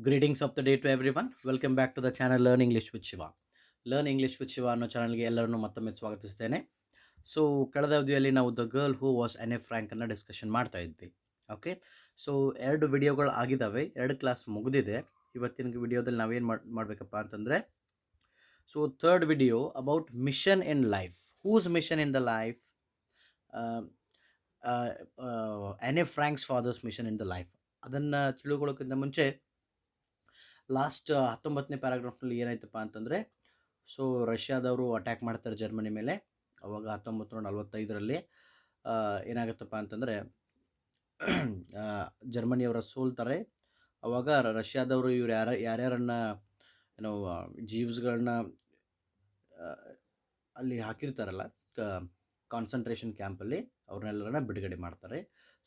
Greetings of the day to everyone. Welcome back to the channel Learn English with Shiva. Learn English with Shiva ಅನ್ನೋ ಚಾನಲ್ಗೆ ಎಲ್ಲರನ್ನು ಮತ್ತೊಮ್ಮೆ ಸ್ವಾಗತಿಸ್ತೇನೆ. So ಕಳೆದ ಅವಧಿಯಲ್ಲಿ ನಾವು the girl who was an A frank ಅನ್ನು discussion ಮಾಡ್ತಾ ಇದ್ವಿ. ಓಕೆ, ಸೊ 2 ವಿಡಿಯೋಗಳು ಆಗಿದ್ದಾವೆ, 2 ಕ್ಲಾಸ್ ಮುಗಿದಿದೆ. ಇವತ್ತಿನ ವಿಡಿಯೋದಲ್ಲಿ ನಾವೇನು ಮಾಡಬೇಕಪ್ಪ ಅಂತಂದರೆ, so third video about mission in life. Whose mission in the life? Anne Frank's father's mission in the life. ಅದನ್ನು ತಿಳ್ಕೊಳ್ಳೋಕ್ಕಿಂತ ಮುಂಚೆ ಲಾಸ್ಟ್ 19ನೇ ಪ್ಯಾರಾಗ್ರಾಫ್ನಲ್ಲಿ ಏನಾಯ್ತಪ್ಪ ಅಂತಂದರೆ, ಸೊ ರಷ್ಯಾದವರು ಅಟ್ಯಾಕ್ ಮಾಡ್ತಾರೆ ಜರ್ಮನಿ ಮೇಲೆ. ಅವಾಗ 1945ರಲ್ಲಿ ಏನಾಗುತ್ತಪ್ಪ ಅಂತಂದರೆ ಜರ್ಮನಿಯವರ ಸೋಲ್ತಾರೆ. ಅವಾಗ ರಷ್ಯಾದವರು ಇವ್ರು ಯಾರ್ಯಾರನ್ನ ಏನೋ ಜೀವ್ಸ್ಗಳನ್ನ ಅಲ್ಲಿ ಹಾಕಿರ್ತಾರಲ್ಲ ಕಾನ್ಸಂಟ್ರೇಷನ್ ಕ್ಯಾಂಪಲ್ಲಿ, ಅವ್ರನ್ನೆಲ್ಲರನ್ನ ಬಿಡುಗಡೆ ಮಾಡ್ತಾರೆ.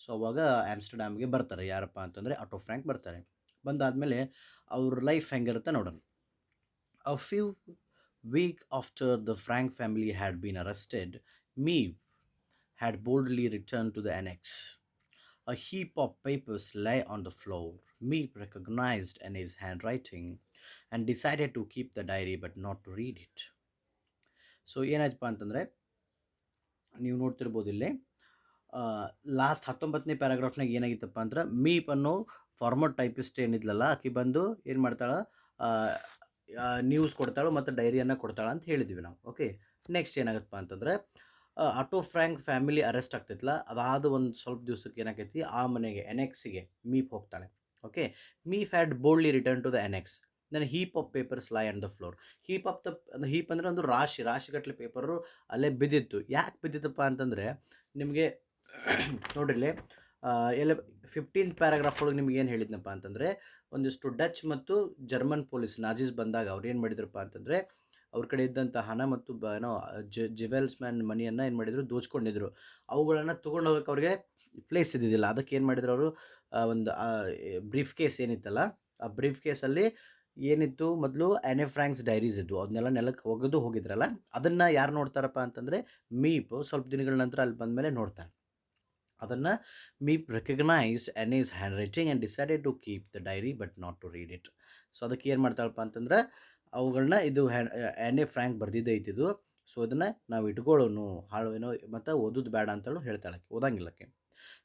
ಸೊ ಅವಾಗ ಆಮ್ಸ್ಟರ್ಡ್ಯಾಮ್ಗೆ ಬರ್ತಾರೆ. ಯಾರಪ್ಪ ಅಂತಂದರೆ ಆಟೋ ಫ್ರ್ಯಾಂಕ್ ಬರ್ತಾರೆ. ಬಂದಾದಮೇಲೆ ಅವ್ರ ಲೈಫ್ ಹೆಂಗಿರುತ್ತೆ ನೋಡೋಣ. A few weeks after the Frank family had been arrested, Meave had boldly returned to the annex. A heap of papers lay on the floor. Meave recognized Annie's handwriting and decided to keep the diary but not to read it. So ಏನಾಯ್ತಪ್ಪ ಅಂತಂದರೆ, ನೀವು ನೋಡ್ತಿರ್ಬೋದು ಇಲ್ಲಿ last 19ನೇ ಪ್ಯಾರಾಗ್ರಾಫ್ನಾಗ ಏನಾಗಿತ್ತಪ್ಪ ಅಂದ್ರೆ, ಮೀಪ್ ಅನ್ನೋ farmer typist ಏನಿದ್ಲಲ್ಲ, ಆಕೆ ಬಂದು ಏನು ಮಾಡ್ತಾಳೆ, ನ್ಯೂಸ್ ಕೊಡ್ತಾಳೆ ಮತ್ತು ಡೈರಿಯನ್ನು ಕೊಡ್ತಾಳೆ ಅಂತ ಹೇಳಿದ್ವಿ ನಾವು. ಓಕೆ, ನೆಕ್ಸ್ಟ್ ಏನಾಗುತ್ತಪ್ಪ ಅಂತಂದರೆ, ಆಟೋ ಫ್ರ್ಯಾಂಕ್ ಫ್ಯಾಮಿಲಿ ಅರೆಸ್ಟ್ ಆಗ್ತೈತಲ್ಲ, ಅದಾದ ಒಂದು ಸ್ವಲ್ಪ ದಿವಸಕ್ಕೆ ಏನಾಗೈತಿ, ಆ ಮನೆಗೆ ಎನೆಕ್ಸಿಗೆ ಮೀಪ್ ಹೋಗ್ತಾಳೆ. Okay, Miep had boldly return to the annexe. Then heap of papers lie on the floor. Heap ಅಂದರೆ ಒಂದು ರಾಶಿಗಟ್ಟಲೆ ಪೇಪರು ಅಲ್ಲೇ ಬಿದ್ದಿತ್ತು. ಯಾಕೆ ಬಿದ್ದಿತ್ತಪ್ಪ ಅಂತಂದರೆ, ನಿಮಗೆ ನೋಡ್ರಿ ಎಲ್ಲ 15th ಪ್ಯಾರಾಗ್ರಾಫ್ ಒಳಗೆ ನಿಮ್ಗೆ ಏನು ಹೇಳಿದ್ನಪ್ಪ ಅಂತಂದರೆ, ಒಂದಿಷ್ಟು ಡಚ್ ಮತ್ತು ಜರ್ಮನ್ ಪೊಲೀಸ್ ನಾಜೀಸ್ ಬಂದಾಗ ಅವ್ರು ಏನು ಮಾಡಿದ್ರಪ್ಪ ಅಂತಂದರೆ, ಅವ್ರ ಕಡೆ ಇದ್ದಂಥ ಹಣ ಮತ್ತು ಜಿವೆಲ್ಸ್ ಮ್ಯಾನ್ ಮನಿಯನ್ನು ಏನು ಮಾಡಿದರು, ದೋಚ್ಕೊಂಡಿದ್ರು. ಅವುಗಳನ್ನು ತೊಗೊಂಡು ಹೋಗೋಕೆ ಅವ್ರಿಗೆ ಪ್ಲೇಸ್ ಇದ್ದಿದ್ದಿಲ್ಲ. ಅದಕ್ಕೆ ಏನು ಮಾಡಿದ್ರು ಅವರು, ಒಂದು ಬ್ರೀಫ್ ಕೇಸ್ ಏನಿತ್ತಲ್ಲ, ಆ ಬ್ರೀಫ್ ಕೇಸಲ್ಲಿ ಏನಿತ್ತು, ಮೊದಲು ಆ್ಯನೆ ಫ್ರ್ಯಾಂಕ್ಸ್ ಡೈರೀಸ್ ಇದ್ವು. ಅದನ್ನೆಲ್ಲ ನೆಲಕ್ಕೆ ಒಗೆದು ಹೋಗಿದ್ರಲ್ಲ, ಅದನ್ನು ಯಾರು ನೋಡ್ತಾರಪ್ಪ ಅಂತಂದರೆ, ಮೀಪ್ ಸ್ವಲ್ಪ ದಿನಗಳ ನಂತರ ಅಲ್ಲಿ ಬಂದಮೇಲೆ ನೋಡ್ತಾರೆ. ಅದನ್ನು Miep recognise Anne's handwriting and decided to keep the diary but not to read it. So ಅದಕ್ಕೆ ಏನು ಮಾಡ್ತಾಳಪ್ಪ ಅಂತಂದ್ರೆ, ಅವುಗಳನ್ನ ಇದು ಆ್ಯನೆ ಫ್ರ್ಯಾಂಕ್ ಬರೆದಿದ್ದೇ ಐತಿದು, ಸೊ ಅದನ್ನು ನಾವು ಇಟ್ಕೊಳ್ಳೋನು, ಹಾಳುವೇನೋ ಮತ್ತು ಓದೋದು ಬೇಡ ಅಂತಲೂ ಹೇಳ್ತಾಳೆ, ಓದಂಗಿಲ್ಲಕ್ಕೆ.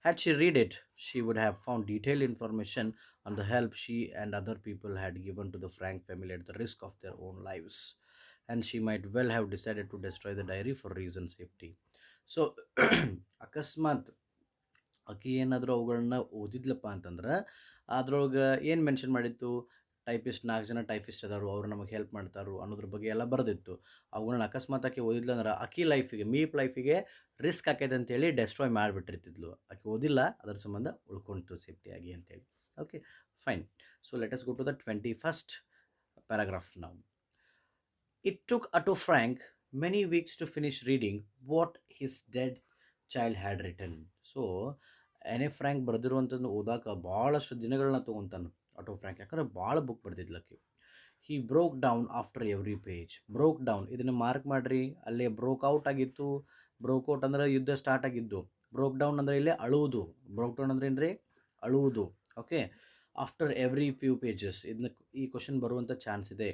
Had she read it, she would have found detailed information on the help she and other people had given to the Frank family at the risk of their own lives. And she might well have decided to destroy the diary for reason safety. So, ಅಕಸ್ಮಾತ್ ಆಕೆ ಏನಾದರೂ ಅವುಗಳನ್ನ ಓದಿದ್ಲಪ್ಪ ಅಂತಂದ್ರೆ, ಅದ್ರೊಳಗೆ ಏನು mention ಮಾಡಿತ್ತು, 4 ಜನ typist ಅದಾರು, ಅವ್ರು ನಮಗೆ ಹೆಲ್ಪ್ ಮಾಡ್ತಾರು ಅನ್ನೋದ್ರ ಬಗ್ಗೆ ಎಲ್ಲ ಬರೆದಿತ್ತು. ಅವುಗಳನ್ನ ಅಕಸ್ಮಾತ್ ಆಕೆ ಓದಿದ್ಲ ಅಂದ್ರೆ, ಆಕೆ ಲೈಫಿಗೆ, ಮೀಪ್ ಲೈಫಿಗೆ ರಿಸ್ಕ್ ಆಕೈತೆ ಅಂತೇಳಿ ಡೆಸ್ಟ್ರಾಯ್ ಮಾಡಿಬಿಟ್ಟಿರ್ತಿದ್ಲು. ಆಕೆ ಓದಿಲ್ಲ, ಅದರ ಸಂಬಂಧ ಉಳ್ಕೊಂತು ಸೇಫ್ಟಿಯಾಗಿ ಅಂತೇಳಿ. Okay, fine. So let us go to the 21st paragraph ನಾವು. It took Otto Frank many weeks to finish reading what his dead child had written. So Anne Frank ಬರೆದಿರುವಂಥದ್ದು ಓದಾಕ ಭಾಳಷ್ಟು ದಿನಗಳನ್ನ ತೊಗೊತಾನೆ ಆಟೋ ಫ್ರ್ಯಾಂಕ್, ಯಾಕಂದ್ರೆ ಭಾಳ ಬುಕ್ ಬರೆದಿದ್ಲಕ್ಕೆ. He broke down after every page. Broke down ಇದನ್ನು ಮಾರ್ಕ್ ಮಾಡಿರಿ, ಅಲ್ಲೇ ಬ್ರೋಕ್ಔಟ್ ಆಗಿತ್ತು. ಬ್ರೋಕ್ಔಟ್ ಅಂದರೆ ಯುದ್ಧ ಸ್ಟಾರ್ಟ್ ಆಗಿದ್ದು. ಬ್ರೋಕ್ ಡೌನ್ ಅಂದರೆ ಇಲ್ಲೇ ಅಳುವುದು. ಬ್ರೋಕ್ ಡೌನ್ ಅಂದರೆ ಏನ್ರಿ, ಅಳುವುದು. Okay, after every few pages, ಇದನ್ನ ಈ ಕ್ವಶನ್ ಬರುವಂಥ ಚಾನ್ಸ್ ಇದೆ.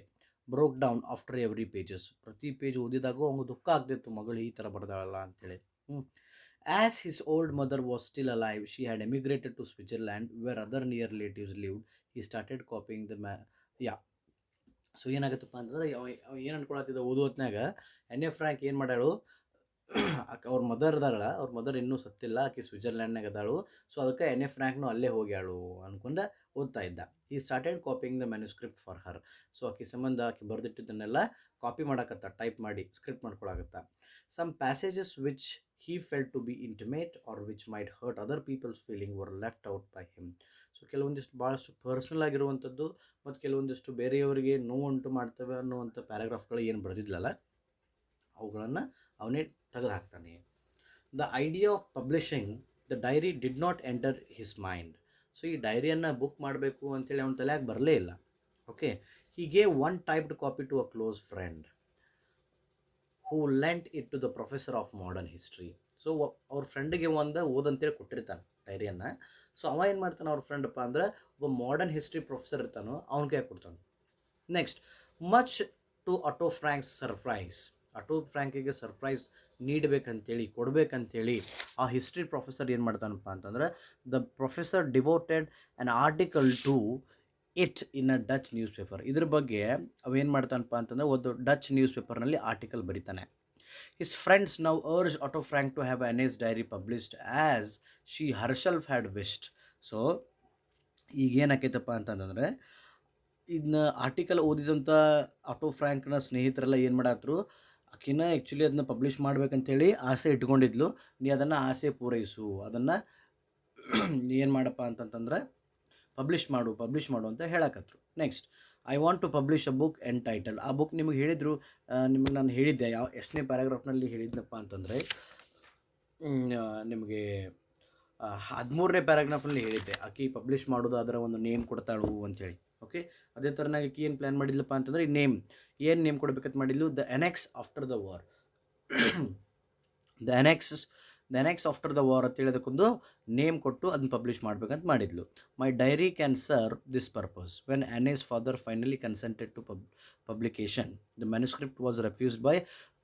Broke down after every pages, ಪ್ರತಿ ಪೇಜ್ ಓದಿದಾಗೂ ಅವ್ನಿಗೆ ದುಃಖ ಆಗ್ತಿತ್ತು, ಮಗಳು ಈ ಥರ ಬರ್ದಾಳಲ್ಲ ಅಂತೇಳಿ. As his old mother was still alive, she had emigrated to Switzerland where other near relatives lived. He started copying the so ಏನಾಗುತ್ತಪ್ಪ ಅಂತಂದ್ರೆ, ಏನು ಅನ್ಕೊಳತ್ತಿದ್ದ ಓದು ಹೊತ್ನಾಗ, ಆ್ಯನೆ ಫ್ರ್ಯಾಂಕ್ ಏನು ಮಾಡ್ಯಾಳು, ಅವ್ರ ಮದರ್ ಅದಾಳ, ಅವ್ರ ಮದರ್ ಇನ್ನೂ ಸತ್ತಿಲ್ಲ, ಆಕೆ ಸ್ವಿಟ್ಜರ್ಲ್ಯಾಂಡ್ನಾಗ ಅದಾಳು. ಸೊ ಅದಕ್ಕೆ ಆ್ಯನೆ ಫ್ರ್ಯಾಂಕ್ನು ಅಲ್ಲೇ ಹೋಗ್ಯಾಳು ಅನ್ಕೊಂಡು ಓದ್ತಾ ಇದ್ದ. He started copying the manuscript for her. So ಆಕೆ ಸಂಬಂಧ ಆಕೆ ಬರೆದಿಟ್ಟಿದ್ದನ್ನೆಲ್ಲ ಕಾಪಿ ಮಾಡಕತ್ತ, ಟೈಪ್ ಮಾಡಿ ಸ್ಕ್ರಿಪ್ಟ್ ಮಾಡ್ಕೊಳಕತ್ತ. Some passages which he felt to be intimate or which might hurt other people's feeling were left out by him. So ಕೆಲವೊಂದಿಷ್ಟು ಭಾಳಷ್ಟು personal ಆಗಿರುವಂಥದ್ದು ಮತ್ತು ಕೆಲವೊಂದಿಷ್ಟು ಬೇರೆಯವರಿಗೆ ನೋವುಂಟು ಮಾಡ್ತವೆ ಅನ್ನುವಂಥ ಪ್ಯಾರಾಗ್ರಾಫ್ಗಳು ಏನು ಬರೆದಿದ್ಲಲ್ಲ, ಅವುಗಳನ್ನು ಅವನೇ ತೆಗೆದು ಹಾಕ್ತಾನೆ. The idea of publishing the diary did not enter his mind. So ಈ ಡೈರಿಯನ್ನು ಬುಕ್ ಮಾಡಬೇಕು ಅಂತೇಳಿ ಅವನ ತಲೆಯಾಗಿ ಬರಲೇ ಇಲ್ಲ. Okay, he gave one typed copy to a close friend who lent it to the professor of modern history. So ಅವ್ರ ಫ್ರೆಂಡಿಗೆ ಒಂದು ಓದಂತೇಳಿ ಕೊಟ್ಟಿರ್ತಾನೆ ಡೈರಿಯನ್ನು. ಸೊ ಅವ ಏನು ಮಾಡ್ತಾನೆ ಅವ್ರ ಫ್ರೆಂಡಪ್ಪ ಅಂದ್ರೆ ಒಬ್ಬ ಮಾಡರ್ನ್ ಹಿಸ್ಟ್ರಿ ಪ್ರೊಫೆಸರ್ ಇರ್ತಾನೋ ಅವ್ನ ಕೈ ಕೊಡ್ತಾನೆ. Next, much to Otto Frank's surprise, Otto ಫ್ರ್ಯಾಂಕಿಗೆ ಸರ್ಪ್ರೈಸ್ ನೀಡಬೇಕಂತೇಳಿ ಕೊಡಬೇಕಂತೇಳಿ ಆ ಹಿಸ್ಟ್ರಿ ಪ್ರೊಫೆಸರ್ ಏನು ಮಾಡ್ತಾನಪ್ಪ ಅಂತಂದ್ರೆ the professor devoted an article to it in a Dutch newspaper. ಇದ್ರ ಬಗ್ಗೆ ಅವೇನು ಮಾಡ್ತಾನಪ್ಪ ಅಂತಂದ್ರೆ ಒಂದು ಡಚ್ ನ್ಯೂಸ್ ಪೇಪರ್ನಲ್ಲಿ ಆರ್ಟಿಕಲ್ ಬರೀತಾನೆ. His friends now urged Otto Frank to have Anne's diary published as she herself had wished. So ಈಗೇನಾಕೈತಪ್ಪ ಅಂತಂದರೆ ಇದನ್ನ ಆರ್ಟಿಕಲ್ ಓದಿದಂಥ ಆಟೋ ಫ್ರ್ಯಾಂಕ್ನ ಸ್ನೇಹಿತರೆಲ್ಲ ಏನು ಮಾಡಾತ್ರು, ಆಕಿನ ಆ್ಯಕ್ಚುಲಿ ಅದನ್ನ ಪಬ್ಲಿಷ್ ಮಾಡ್ಬೇಕಂತೇಳಿ ಆಸೆ ಇಟ್ಕೊಂಡಿದ್ಲು, ನೀ ಅದನ್ನು ಆಸೆ ಪೂರೈಸು, ಅದನ್ನು ಏನು ಮಾಡಪ್ಪ ಅಂತಂತಂದ್ರೆ ಪಬ್ಲಿಷ್ ಮಾಡು ಅಂತ ಹೇಳಕತ್ರು. Next, I want to publish a book entitle. ಆ ಬುಕ್ ನಿಮಗೆ ಹೇಳಿದರು, ನಿಮಗೆ ನಾನು ಹೇಳಿದ್ದೆ ಎಷ್ಟನೇ ಪ್ಯಾರಾಗ್ರಾಫ್ನಲ್ಲಿ ಹೇಳಿದ್ನಪ್ಪ ಅಂತಂದರೆ ನಿಮಗೆ 13ನೇ ಪ್ಯಾರಾಗ್ರಾಫ್ನಲ್ಲಿ ಹೇಳಿದ್ದೆ ಆಕಿ ಪಬ್ಲಿಷ್ ಮಾಡೋದು ಅದರ ಒಂದು ನೇಮ್ ಕೊಡ್ತಾಳು ಅಂಥೇಳಿ. ಓಕೆ, ಅದೇ ಥರನಾಗಿ ಆಕಿ ಏನು ಪ್ಲ್ಯಾನ್ ಮಾಡಿದ್ಲಪ್ಪ ಅಂತಂದರೆ ಈ ಏನು ನೇಮ್ ಕೊಡಬೇಕಂತ ಮಾಡಿದ್ಲು, the annexe after the war. The annexe after the war ಅಂತೇಳಿ ಅದಕ್ಕೊಂದು ನೇಮ್ ಕೊಟ್ಟು ಅದನ್ನ ಪಬ್ಲಿಷ್ ಮಾಡ್ಬೇಕಂತ ಮಾಡಿದ್ಲು. My diary can serve this purpose when Anne's father finally consented to publication. The manuscript was refused by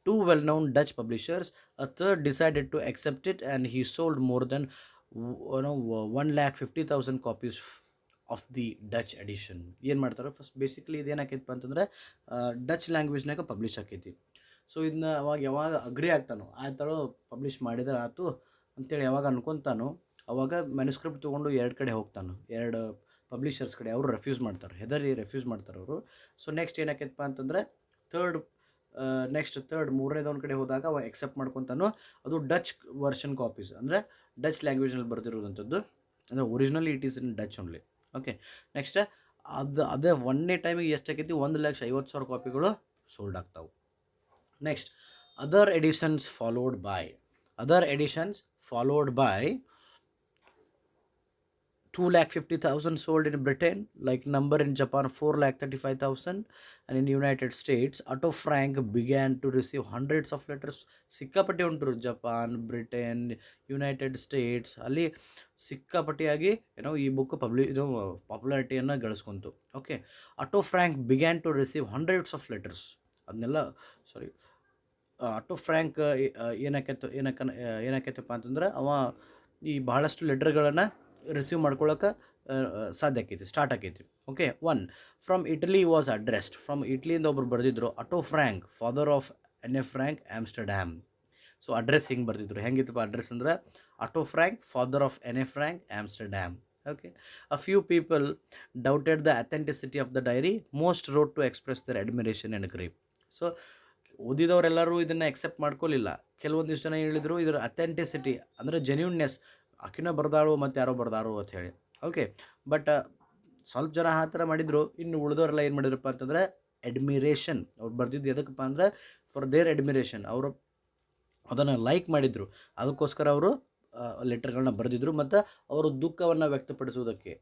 two well-known Dutch publishers. A third decided to accept it, and he sold more than 150,000 copies of the Dutch edition. ಏನು ಮಾಡ್ತಾರೆ first basically ಇದೇನಾಕೈತಪ್ಪ ಅಂತಂದರೆ Dutch ಲ್ಯಾಂಗ್ವೇಜ್ನಾಗ publish ಆಕೈತಿ. So ಇದನ್ನ ಯಾವಾಗ agri ಆಗ್ತಾನೋ ಆಯ್ತಾಳೋ publish ಮಾಡಿದ್ರೆ ಆಯ್ತು ಅಂತೇಳಿ ಯಾವಾಗ ಅನ್ಕೊತಾನೋ ಅವಾಗ ಮ್ಯಾನುಸ್ಕ್ರಿಪ್ಟ್ ತೊಗೊಂಡು ಎರಡು ಕಡೆ ಹೋಗ್ತಾನೆ, ಎರಡು ಪಬ್ಲಿಷರ್ಸ್ ಕಡೆ. ಅವರು ರೆಫ್ಯೂಸ್ ಮಾಡ್ತಾರೆ, ರೆಫ್ಯೂಸ್ ಮಾಡ್ತಾರೆ ಅವರು. ಸೊ ನೆಕ್ಸ್ಟ್ ಏನಾಕೈತಪ್ಪ ಅಂತಂದರೆ ಮೂರನೇದೊಂದು ಕಡೆ ಹೋದಾಗ ಅವ ಎಕ್ಸೆಪ್ಟ್ ಮಾಡ್ಕೊತಾನೋ. ಅದು ಡಚ್ ವರ್ಷನ್ ಕಾಪೀಸ್, ಅಂದರೆ ಡಚ್ ಲ್ಯಾಂಗ್ವೇಜ್ನಲ್ಲಿ ಬರ್ತಿರೋದಂಥದ್ದು, ಅಂದರೆ originally it is in Dutch only. Okay, next ಅದೇ ಒಂದೇ ಟೈಮಿಗೆ ಎಷ್ಟಾಕೈತಿ, 1,50,000 ಕಾಪಿಗಳು ಸೋಲ್ಡ್ ಆಗ್ತಾವೆ. Next, other editions followed by 250,000 sold in Britain, like number in Japan 435,000, and in United States Otto Frank began to receive hundreds of letters. ಸಿಕ್ಕಾಪಟ್ಟಿ ಉಂಟು Japan, Britain, United States, ಅಲ್ಲಿ ಸಿಕ್ಕಾಪಟ್ಟಿಯಾಗಿ ಈ book ಪಾಪ್ಯುಲಾರಿಟಿಯನ್ನು ಗಳಿಸ್ಕೊಂತು. Okay, Otto Frank began to receive hundreds of letters. ಅದನ್ನೆಲ್ಲ Otto Frank ಏನಾಕೈತಪ್ಪ ಅಂತಂದ್ರೆ ಅವ ಈ ಬಹಳಷ್ಟು ಲೆಟರ್ಗಳನ್ನು ರಿಸೀವ್ ಮಾಡ್ಕೊಳ್ಳೋಕೆ ಸ್ಟಾರ್ಟ್ ಆಕೈತಿ. Okay, from Italy was addressed. From ಇಟ್ಲಿಯಿಂದ ಒಬ್ರು ಬರೆದಿದ್ರು, Otto Frank father of Anne Frank Amsterdam. So address ಹಿಂಗೆ ಬರ್ತಿದ್ರು, ಹೆಂಗಿತ್ತಪ್ಪ ಅಡ್ರೆಸ್ ಅಂದ್ರೆ Otto Frank father of Anne Frank Amsterdam. Okay, a few people doubted the authenticity of the diary. Most wrote to express their admiration and grief. So ಓದಿದವರೆಲ್ಲರೂ ಇದನ್ನು accept ಮಾಡ್ಕೊಳ್ಳಿಲ್ಲ. ಕೆಲವೊಂದಿಷ್ಟು ಜನ ಹೇಳಿದರು ಇದರ ಅಥೆಂಟಿಸಿಟಿ ಅಂದರೆ ಜೆನ್ಯೂನ್ನೆಸ್, ಆಕಿನ ಬರ್ದಾಳು ಮತ್ತು ಯಾರೋ ಬರ್ದಾರು ಅಂತ ಹೇಳಿ. ಓಕೆ, ಬಟ್ ಸ್ವಲ್ಪ ಜನ ಆ ಥರ ಮಾಡಿದರು. ಇನ್ನು ಉಳಿದವರೆಲ್ಲ ಏನು ಮಾಡಿದ್ರಪ್ಪ ಅಂತಂದರೆ ಅಡ್ಮಿರೇಷನ್, ಅವ್ರು ಬರ್ದಿದ್ದು ಎದಕ್ಕಪ್ಪ ಅಂದರೆ ಫಾರ್ ದೇರ್ ಅಡ್ಮಿರೇಷನ್, ಅವರು ಅದನ್ನು ಲೈಕ್ ಮಾಡಿದರು, ಅದಕ್ಕೋಸ್ಕರ ಅವರು ಲೆಟರ್ಗಳನ್ನ ಬರೆದಿದ್ರು ಮತ್ತು ಅವರು ದುಃಖವನ್ನು ವ್ಯಕ್ತಪಡಿಸುವುದಕ್ಕೆ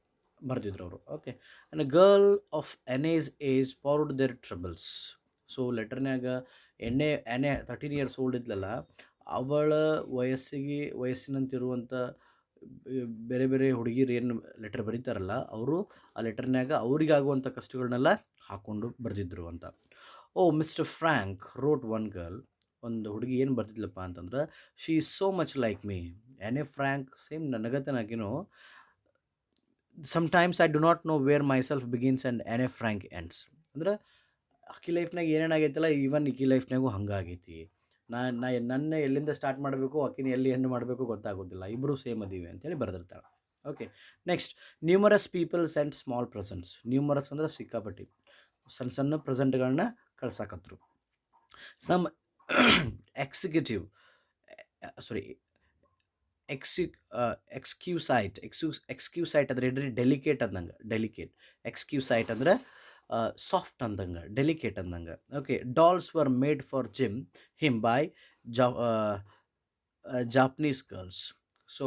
ಬರೆದಿದ್ರು ಅವರು. Okay, and a girl of Anne's age poured their troubles. So ಲೆಟರ್ನ್ಯಾಗ ಎಣ್ಣೆ 13 years ಓಲ್ಡ್ ಇದ್ಲಲ್ಲ, ಅವಳ ವಯಸ್ಸಿನಂತಿರುವಂಥ ಬೇರೆ ಬೇರೆ ಹುಡುಗಿರು ಏನು ಲೆಟರ್ ಬರೀತಾರಲ್ಲ, ಅವರು ಆ ಲೆಟರ್ನ್ಯಾಗ ಅವರಿಗಾಗುವಂಥ ಕಷ್ಟಗಳನ್ನೆಲ್ಲ ಹಾಕ್ಕೊಂಡು ಬರೆದಿದ್ರು ಅಂತ. Oh mister Frank wrote one girl. ಒಂದು ಹುಡುಗಿ ಏನು ಬರ್ತಿದ್ಲಪ್ಪ ಅಂತಂದ್ರೆ, she is so much like me. Anne Frank same ನನಗತನಾಗಿನೋ. Sometimes I do not know where myself begins and Anne Frank ends. ಅಂದ್ರೆ ಅಕ್ಕಿ ಲೈಫ್ನಾಗ ಏನೇನಾಗೈತಲ್ಲ, ಈವನ್ ಇಕ್ಕಿ ಲೈಫ್ನಾಗೂ ಹಂಗಾಗೈತಿ. ನನ್ನ ಎಲ್ಲಿಂದ ಸ್ಟಾರ್ಟ್ ಮಾಡಬೇಕು, ಅಕ್ಕಿನ ಎಲ್ಲಿ ಎಂಡ್ ಮಾಡಬೇಕು ಗೊತ್ತಾಗೋದಿಲ್ಲ, ಇಬ್ಬರು ಸೇಮ್ ಅದೀವಿ ಅಂತೇಳಿ ಬರೆದಿರ್ತಾಳೆ. Okay, next, numerous people send small presents. Numerous ಅಂದರೆ ಸಿಕ್ಕಾಪಟ್ಟಿ ಸಣ್ಣ ಸಣ್ಣ ಪ್ರೆಸೆಂಟ್ಗಳನ್ನ ಕಳ್ಸಾಕತ್ರು. ಸಮ್ ಎಕ್ಸ್ಕ್ಯೂಸೈಟ್ ಅಂದರೆ ಇಡ್ರಿ ಡೆಲಿಕೇಟ್ ಎಕ್ಸ್ಕ್ಯೂಸೈಟ್ ಅಂದರೆ ಸಾಫ್ಟ್ ಅಂದಂಗೆ, ಡೆಲಿಕೇಟ್ ಅಂದಂಗೆ. Okay, dolls var made for him by Japanese girls. So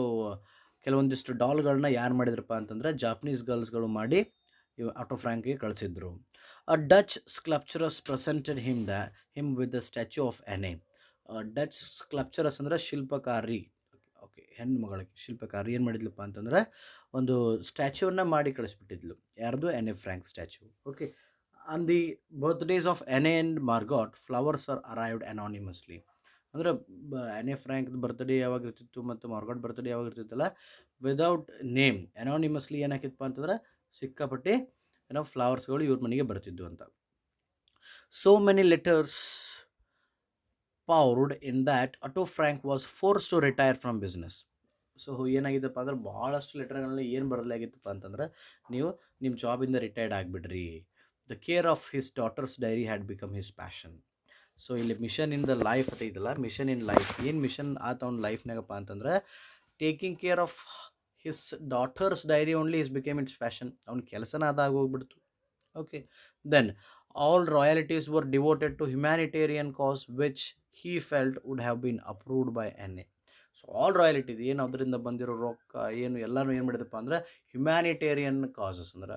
ಕೆಲವೊಂದಿಷ್ಟು ಡಾಲ್ಗಳನ್ನ ಯಾರು ಮಾಡಿದ್ರಪ್ಪ ಅಂತಂದರೆ ಜಾಪನೀಸ್ ಗರ್ಲ್ಸ್ಗಳು ಮಾಡಿ ಆಟೋ ಫ್ರ್ಯಾಂಕ್ಗೆ ಕಳಿಸಿದ್ರು. A Dutch sculptress presented him with the statue of Anne. Dutch sculptress ಅಂದರೆ ಶಿಲ್ಪಕಾರಿ. ಓಕೆ, ಹೆಣ್ಣು ಮಗಳಿಗೆ ಶಿಲ್ಪಕಾರ ಏನು ಮಾಡಿದ್ಲಪ್ಪ ಅಂತಂದ್ರೆ ಒಂದು ಸ್ಟ್ಯಾಚ್ಯೂವನ್ನು ಮಾಡಿ ಕಳಿಸ್ಬಿಟ್ಟಿದ್ಲು. ಯಾರ್ದು? Anne Frank statue. Okay. On the birthdays of Anne and Margot flowers are arrived anonymously. ಅಂದ್ರೆ ಆನೆ ಫ್ರ್ಯಾಂಕ್ ಬರ್ತ್ಡೇ ಯಾವಾಗ ಇರ್ತಿತ್ತು ಮತ್ತು ಮಾರ್ಗಾಟ್ ಬರ್ತ್ಡೇ ಯಾವಾಗ ಇರ್ತಿತ್ತಲ್ಲ, ವಿದೌಟ್ ನೇಮ್ ಅನಾನಿಮಸ್ಲಿ ಏನಾಕಿತ್ತಪ್ಪ ಅಂತಂದ್ರೆ ಸಿಕ್ಕಾಪಟ್ಟೆ ಫ್ಲವರ್ಸ್ಗಳು ಇವ್ರ ಮನೆಗೆ ಬರ್ತಿದ್ವು ಅಂತ. So many letters poured in that Otto Frank was forced to retire from business. So ಏನಾಗಿದ್ದಪ್ಪ ಅಂದ್ರೆ ಭಾಳಷ್ಟು ಲೆಟರ್ಗಳಲ್ಲಿ ಏನು ಬರಲಾಗಿತ್ತಪ್ಪ ಅಂತಂದ್ರೆ ನೀವು ನಿಮ್ಮ ಜಾಬಿಂದ ರಿಟೈರ್ಡ್ ಆಗಿಬಿಡ್ರಿ. The care of his daughter's diary had become his passion. So ಇಲ್ಲಿ ಮಿಷನ್ ಇನ್ ದ ಲೈಫ್ ಅಂತ ಇದಲ್ಲ, ಮಿಷನ್ ಇನ್ ಲೈಫ್ ಏನು ಮಿಷನ್ ಆತ ಅವ್ನ ಲೈಫ್ನಾಗಪ್ಪ ಅಂತಂದ್ರೆ taking care of his daughter's diary only is became its passion. ಅವ್ನ ಕೆಲಸನ ಅದಾಗ ಹೋಗ್ಬಿಡ್ತು. Okay. Then all royalties were devoted to humanitarian cause which he felt would have been approved by NA. So all royalty ಏನು ಅದರಿಂದ ಬಂದಿರೋ ರೊಕ್ಕ ಏನು ಎಲ್ಲನೂ ಏನು ಮಾಡಿದಪ್ಪ ಅಂದ್ರೆ ಹ್ಯುಮ್ಯಾನಿಟೇರಿಯನ್ ಕಾಸಸ್ ಅಂದ್ರೆ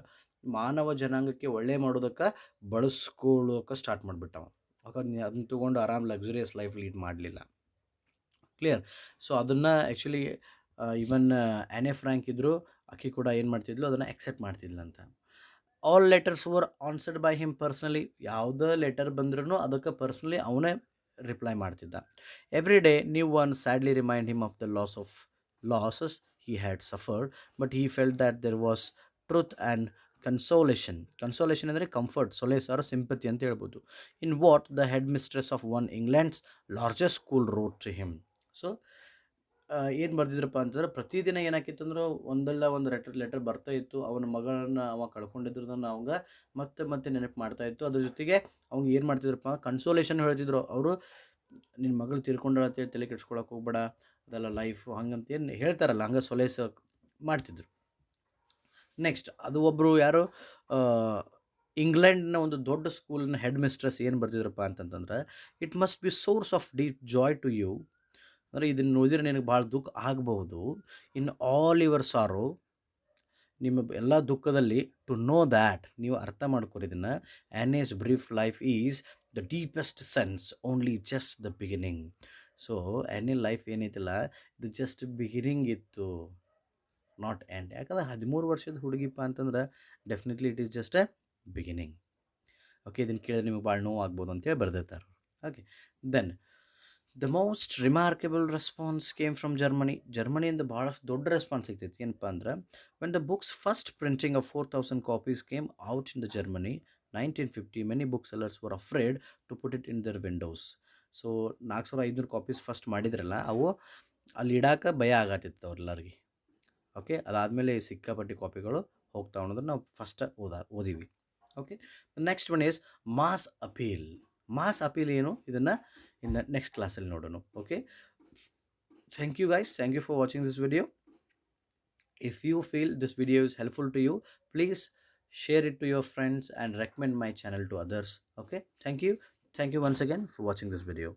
ಮಾನವ ಜನಾಂಗಕ್ಕೆ ಒಳ್ಳೆ ಮಾಡೋದಕ್ಕೆ ಬಳಸ್ಕೊಳ್ಳೋಕೆ ಸ್ಟಾರ್ಟ್ ಮಾಡಿಬಿಟ್ಟವ. ಅದನ್ನ ತೊಗೊಂಡು ಆರಾಮ್ ಲಕ್ಸುರಿಯಸ್ ಲೈಫ್ ಲೀಡ್ ಮಾಡಲಿಲ್ಲ. ಕ್ಲಿಯರ್. ಸೊ ಅದನ್ನು ಆ್ಯಕ್ಚುಲಿ ಇವನ್ ಆನೆ ಫ್ರ್ಯಾಂಕ್ ಇದ್ದರು, ಆಕೆ ಕೂಡ ಏನು ಮಾಡ್ತಿದ್ಲು ಅದನ್ನು ಎಕ್ಸೆಪ್ಟ್ ಮಾಡ್ತಿದ್ಲಂತ. All letters were answered by him personally. ಯಾವುದೇ ಲೆಟರ್ ಬಂದ್ರೂ ಅದಕ್ಕೆ ಪರ್ಸ್ನಲಿ ಅವನೇ ರಿಪ್ಲೈ ಮಾಡ್ತಿದ್ದ. Every day new one sadly remind him of the losses he had suffered, but he felt that there was truth and consolation. Consolation ಅಂದರೆ comfort, solace or sympathy ಅಂತ ಹೇಳ್ಬೋದು. In what the headmistress of one England's largest school wrote to him. So ಏನು ಬರ್ದಿದ್ರಪ್ಪ ಅಂತಂದ್ರೆ ಪ್ರತಿದಿನ ಏನಾಕಿತ್ತು ಅಂದ್ರೆ ಒಂದಲ್ಲ ಒಂದು ಲೆಟರ್ ಬರ್ತಾ ಇತ್ತು. ಅವನ ಮಗಳನ್ನ ಅವ ಕಳ್ಕೊಂಡಿದ್ರದನ್ನು ಅವಂಗ ಮತ್ತೆ ಮತ್ತೆ ನೆನಪು ಮಾಡ್ತಾ ಇತ್ತು. ಅದ್ರ ಜೊತೆಗೆ ಅವ್ನು ಏನು ಮಾಡ್ತಿದ್ರಪ್ಪ, ಕನ್ಸೋಲೇಷನ್ ಹೇಳ್ತಿದ್ರು ಅವರು. ನಿನ್ನ ಮಗಳು ತೀರ್ಕೊಂಡಳ ಅಂತೇಳಿ ತಲೆ ಕೆಡ್ಸ್ಕೊಳಕ್ಕೆ ಹೋಗ್ಬೇಡ, ಅದೆಲ್ಲ ಲೈಫು ಹಂಗಂತ ಏನು ಹೇಳ್ತಾರಲ್ಲ, ಹಂಗೆ ಸೊಲೇಸ್ ಮಾಡ್ತಿದ್ರು. ನೆಕ್ಸ್ಟ್ ಅದು ಒಬ್ಬರು ಯಾರು ಇಂಗ್ಲೆಂಡ್ನ ಒಂದು ದೊಡ್ಡ ಸ್ಕೂಲ್ನ ಹೆಡ್ ಮಿಸ್ಟ್ರೆಸ್ ಏನು ಬರ್ತಿದ್ರಪ್ಪ ಅಂತಂತಂದ್ರೆ, it must be source of deep joy to you. ಅಂದರೆ ಇದನ್ನು ನೋಡಿದ್ರೆ ನಿನಗೆ ಭಾಳ ದುಃಖ ಆಗಬಹುದು. ಇನ್ ಆಲ್ ಯುವರ್ ಸಾರೋ, ನಿಮ್ಮ ಎಲ್ಲ ದುಃಖದಲ್ಲಿ, ಟು ನೋ ದ್ಯಾಟ್, ನೀವು ಅರ್ಥ ಮಾಡ್ಕೊರಿ ಇದನ್ನು, Anne's brief life is the deepest sense only just the beginning. So Anne life ಏನೈತಿಲ್ಲ ಇದು ಜಸ್ಟ್ ಬಿಗಿನಿಂಗ್ ಇತ್ತು, ನಾಟ್ ಎಂಡ್. ಯಾಕಂದ್ರೆ 13 ವರ್ಷದ ಹುಡುಗಿಪ್ಪ ಅಂತಂದ್ರೆ definitely it is just a beginning. Okay. ಇದನ್ನು ಕೇಳಿದ್ರೆ ನಿಮಗೆ ಭಾಳ ನೋವು ಆಗ್ಬೋದು ಅಂತೇಳಿ ಬರ್ದಿರ್ತಾರೆ. Okay. Then the most remarkable response came from Germany. ಜರ್ಮನಿಯಿಂದ ಭಾಳಷ್ಟು ದೊಡ್ಡ ರೆಸ್ಪಾನ್ಸ್ ಸಿಗ್ತೈತಿ. ಏನಪ್ಪ ಅಂದ್ರೆ, when the book's first printing of 4000 copies came out in the Germany 1950, many book sellers were afraid to put it in their windows. So 4500 copies first ಮಾಡಿದ್ರಲ್ಲ, ಅವು ಅಲ್ಲಿ ಇಡಾಕ ಭಯ ಆಗತ್ತಿತ್ತು ಅವ್ರೆಲ್ಲರಿಗೆ. ಓಕೆ. ಅದಾದಮೇಲೆ ಸಿಕ್ಕಾಪಟ್ಟಿ ಕಾಪಿಗಳು ಹೋಗ್ತಾ ಅನ್ನೋದನ್ನು ನಾವು ಫಸ್ಟ್ ಓದಿವಿ. Okay. Next one is mass appeal. Mass appeal ಏನು, ಇದನ್ನು ಇನ್ನು ನೆಕ್ಸ್ಟ್ ಕ್ಲಾಸಲ್ಲಿ ನೋಡೋಣ. Okay. Thank you guys. Thank you for watching this video. If you feel this video is helpful to you, please share it to your friends and recommend my channel to others. Okay. Thank you. Thank you once again for watching this video.